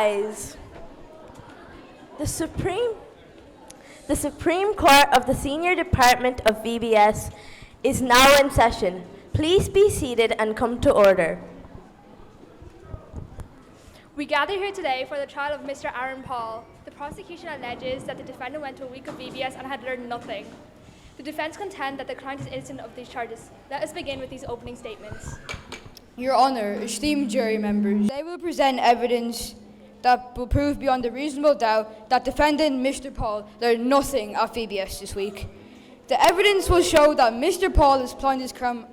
rise. The Supreme Court of the Senior Department of VBS is now in session. Please be seated and come to order. We gather here today for the trial of Mr. Aaron Paul. The prosecution alleges that the defendant went to a week of VBS and had learned nothing. The defense contend that the client is innocent of these charges. Let us begin with these opening statements. Your Honour, esteemed jury members, they will present evidence that will prove beyond a reasonable doubt that defendant Mr. Paul learned nothing at VBS this week. The evidence will show that Mr. Paul has planned this crime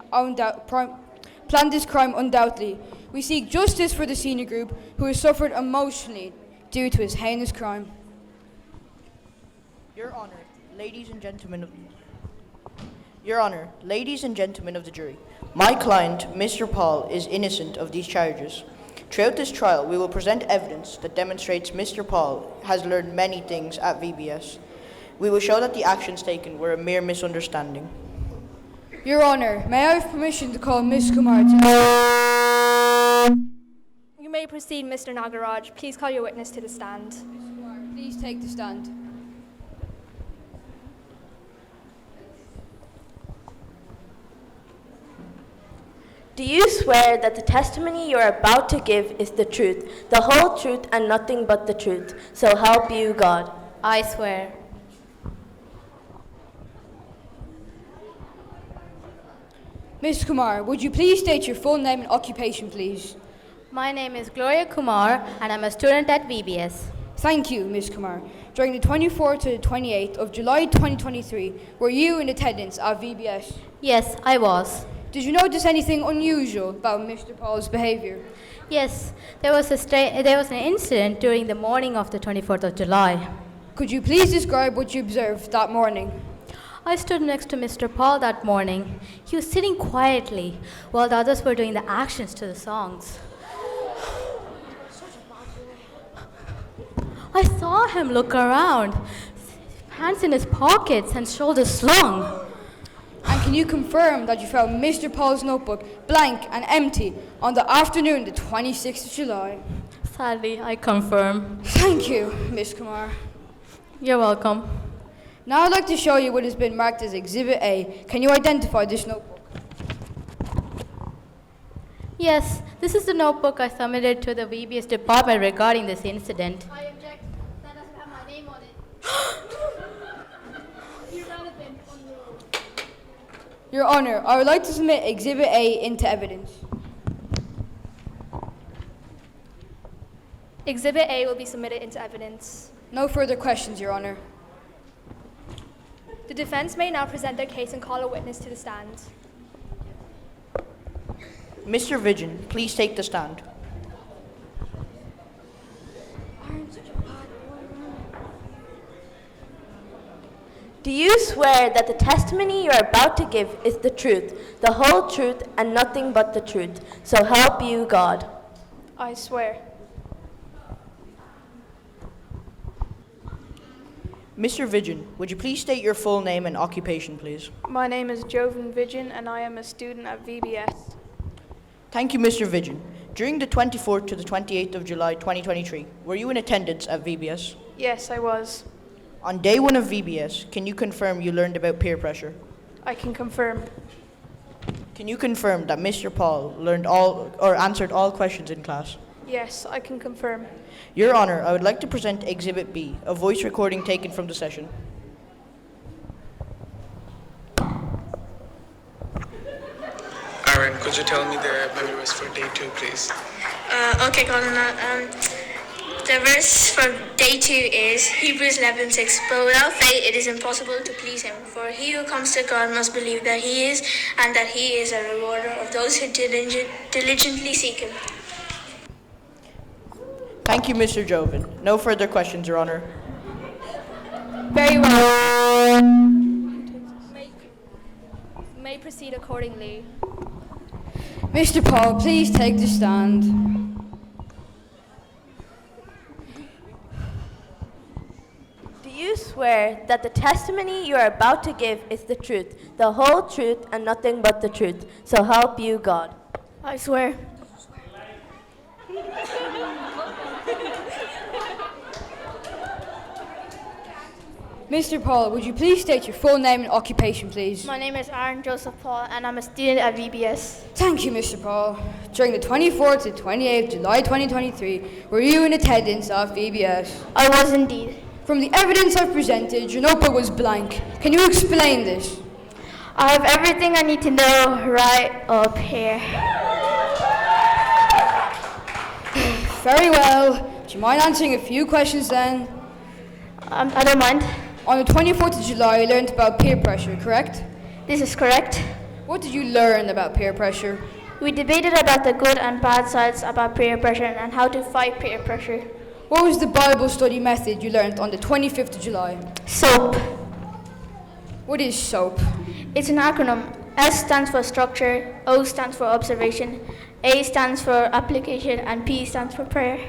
undoubtedly. We seek justice for the senior group who has suffered emotionally due to his heinous crime. Your Honour, ladies and gentlemen of the jury, my client, Mr. Paul, is innocent of these charges. Throughout this trial, we will present evidence that demonstrates Mr. Paul has learned many things at VBS. We will show that the actions taken were a mere misunderstanding. Your Honour, may I have permission to call Ms. Kumar to... You may proceed, Mr. Nagaraj. Please call your witness to the stand. Ms. Kumar, please take the stand. Do you swear that the testimony you are about to give is the truth, the whole truth, and nothing but the truth? So help you God. I swear. Ms. Kumar, would you please state your full name and occupation, please? My name is Gloria Kumar, and I'm a student at VBS. Thank you, Ms. Kumar. During the 24th to the 28th of July 2023, were you in attendance at VBS? Yes, I was. Did you notice anything unusual about Mr. Paul's behavior? Yes, there was an incident during the morning of the 24th of July. Could you please describe what you observed that morning? I stood next to Mr. Paul that morning. He was sitting quietly while the others were doing the actions to the songs. I saw him look around, hands in his pockets and shoulders slung. And can you confirm that you found Mr. Paul's notebook blank and empty on the afternoon, the 26th of July? Sadly, I confirm. Thank you, Ms. Kumar. You're welcome. Now I'd like to show you what has been marked as Exhibit A. Can you identify this notebook? Yes, this is the notebook I submitted to the VBS department regarding this incident. I object. That doesn't have my name on it. Irrelevant on the road. Your Honour, I would like to submit Exhibit A into evidence. Exhibit A will be submitted into evidence. No further questions, Your Honour. The defense may now present their case and call a witness to the stand. Mr. Vigeon, please take the stand. Do you swear that the testimony you are about to give is the truth, the whole truth, and nothing but the truth? So help you God. I swear. Mr. Vigeon, would you please state your full name and occupation, please? My name is Jovan Vigeon, and I am a student at VBS. Thank you, Mr. Vigeon. During the 24th to the 28th of July 2023, were you in attendance at VBS? Yes, I was. On day one of VBS, can you confirm you learned about peer pressure? I can confirm. Can you confirm that Mr. Paul learned all or answered all questions in class? Yes, I can confirm. Your Honour, I would like to present Exhibit B, a voice recording taken from the session. Aaron, could you tell me the Bible verse for day 2, please? Okay, Colin. The verse for day 2 is Hebrews 11:6. But without faith it is impossible to please him. For he who comes to God must believe that he is, and that he is a rewarder of those who diligently seek him. Thank you, Mr. Jovan. No further questions, Your Honour. Very well. May proceed accordingly. Mr. Paul, please take the stand. Do you swear that the testimony you are about to give is the truth, the whole truth, and nothing but the truth? So help you God. I swear. Mr. Paul, would you please state your full name and occupation, please? My name is Aaron Joseph Paul, and I'm a student at VBS. Thank you, Mr. Paul. During the 24th to 28th July 2023, were you in attendance at VBS? I was indeed. From the evidence I've presented, your notebook was blank. Can you explain this? I have everything I need to know right up here. Very well. Do you mind answering a few questions then? I don't mind. On the 24th of July, you learned about peer pressure, correct? This is correct. What did you learn about peer pressure? We debated about the good and bad sides about peer pressure and how to fight peer pressure. What was the Bible study method you learned on the 25th of July? SOAP. What is SOAP? It's an acronym. S stands for structure, O stands for observation, A stands for application, and P stands for prayer.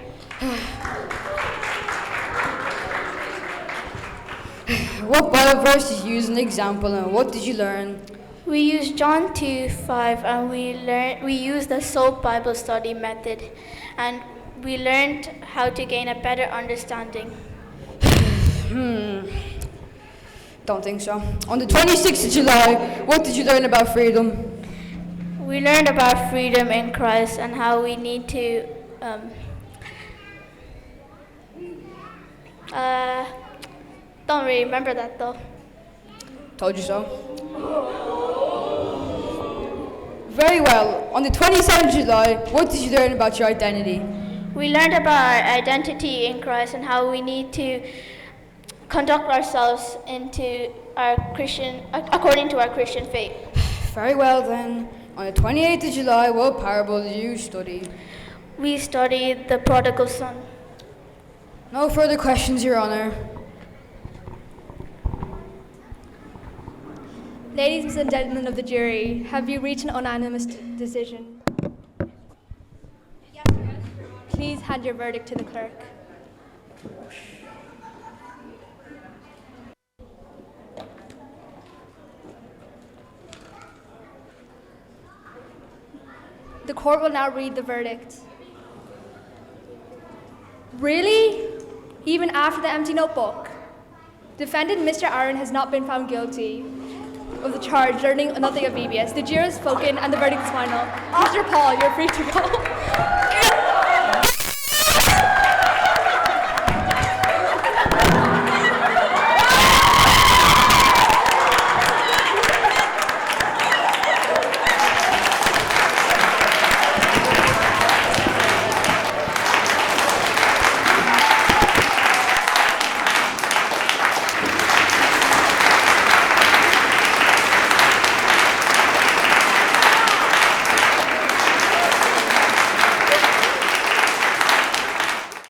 What Bible verse did you use as an example, and what did you learn? We used John 2:5, and we used the SOAP Bible study method, and we learned how to gain a better understanding. Don't think so. On the 26th of July, what did you learn about freedom? We learned about freedom in Christ and how we need to don't really remember that though. Told you so. Very well. On the 27th of July, what did you learn about your identity? We learned about our identity in Christ and how we need to conduct ourselves according to our Christian faith. Very well then. On the 28th of July, what parable did you study? We studied the prodigal son. No further questions, Your Honour. Ladies and gentlemen of the jury, have you reached an unanimous decision? Please hand your verdict to the clerk. The court will now read the verdict. Really? Even after the empty notebook? Defendant Mr. Aaron has not been found guilty of the charge learning nothing of VBS. The jury has spoken and the verdict is final. Mr. Paul, you're free to go.